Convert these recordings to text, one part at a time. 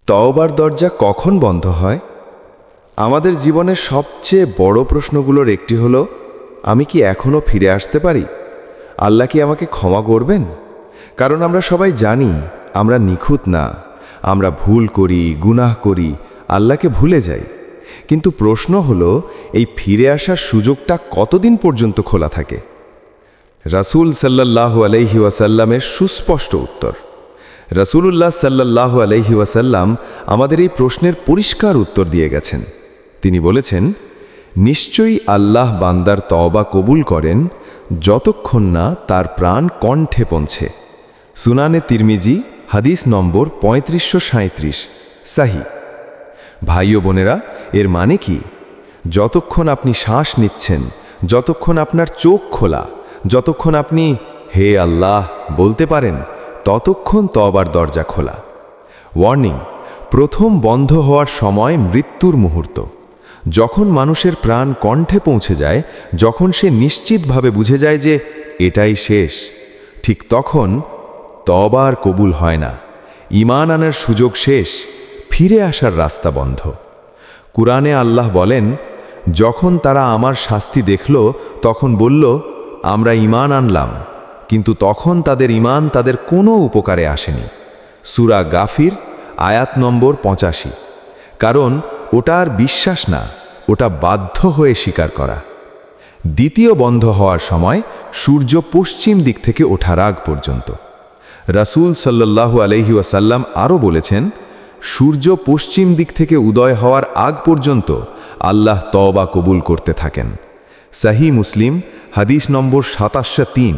তওবার দরজা কখন বন্ধ হয়? আমাদের জীবনের সবচেয়ে বড় প্রশ্নগুলোর একটি হলো, আমি কি এখনও ফিরে আসতে পারি? আল্লাহ কি আমাকে ক্ষমা করবেন? কারণ আমরা সবাই জানি আমরা নিখুঁত না, আমরা ভুল করি, গুনাহ করি, আল্লাহকে ভুলে যাই। কিন্তু প্রশ্ন হলো, এই ফিরে আসার সুযোগটা কতদিন পর্যন্ত খোলা থাকে? রাসূল সাল্লাল্লাহু আলাইহি ওয়াসাল্লামের সুস্পষ্ট উত্তর। রাসূলুল্লাহ সাল্লাল্লাহু আলাইহি ওয়াসাল্লাম আমাদের এই প্রশ্নের পরিষ্কার উত্তর দিয়ে গেছেন। তিনি বলেছেন, নিশ্চয়ই আল্লাহ বান্দার তওবা কবুল করেন যতক্ষণ না তার প্রাণ কণ্ঠে পৌঁছে। সুনানে তিরমিজি, হাদিস নম্বর 3537, সাহি। ভাই ও বোনেরা, এর মানে কি? যতক্ষণ আপনি শ্বাস নিচ্ছেন, যতক্ষণ আপনার চোখ খোলা, যতক্ষণ আপনি হে আল্লাহ বলতে পারেন, ততক্ষণ তওবার দরজা খোলা। ওয়ার্নিং: প্রথম বন্ধ হওয়ার সময় মৃত্যুর মুহূর্ত। যখন মানুষের প্রাণ কণ্ঠে পৌঁছে যায়, যখন সে নিশ্চিতভাবে বুঝে যায় যে এটাই শেষ, ঠিক তখন তওবা আর কবুল হয় না। ঈমান আনার সুযোগ শেষ, ফিরে আসার রাস্তা বন্ধ। কুরআনে আল্লাহ বলেন, যখন তারা আমার শাস্তি দেখল তখন বলল, আমরা ঈমান আনলাম, কিন্তু তখন তাদের ঈমান তাদের কোনো উপকারে আসেনি। সূরা গাফির, আয়াত নম্বর 85। কারণ ওটা আর বিশ্বাস না, ওটা বাধ্য হয়ে স্বীকার করা। দ্বিতীয় বন্ধ হওয়ার সময় সূর্য পশ্চিম দিক থেকে ওঠার আগ পর্যন্ত। রাসূল সাল্লাল্লাহু আলাইহি ওয়াসাল্লাম আরও বলেছেন, সূর্য পশ্চিম দিক থেকে উদয় হওয়ার আগ পর্যন্ত আল্লাহ তওবা কবুল করতে থাকেন। সহিহ মুসলিম, হাদিস নম্বর 2703।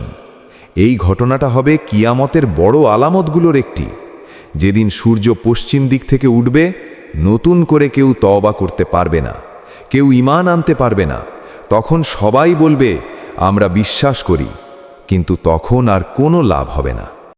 এই ঘটনাটা হবে কিয়ামতের বড় আলামতগুলোর একটি। যেদিন সূর্য পশ্চিম দিক থেকে উঠবে, নতুন করে কেউ তওবা করতে পারবে না, কেউ ঈমান আনতে পারবে না। তখন সবাই বলবে, আমরা বিশ্বাস করি, কিন্তু তখন আর কোনো লাভ হবে না।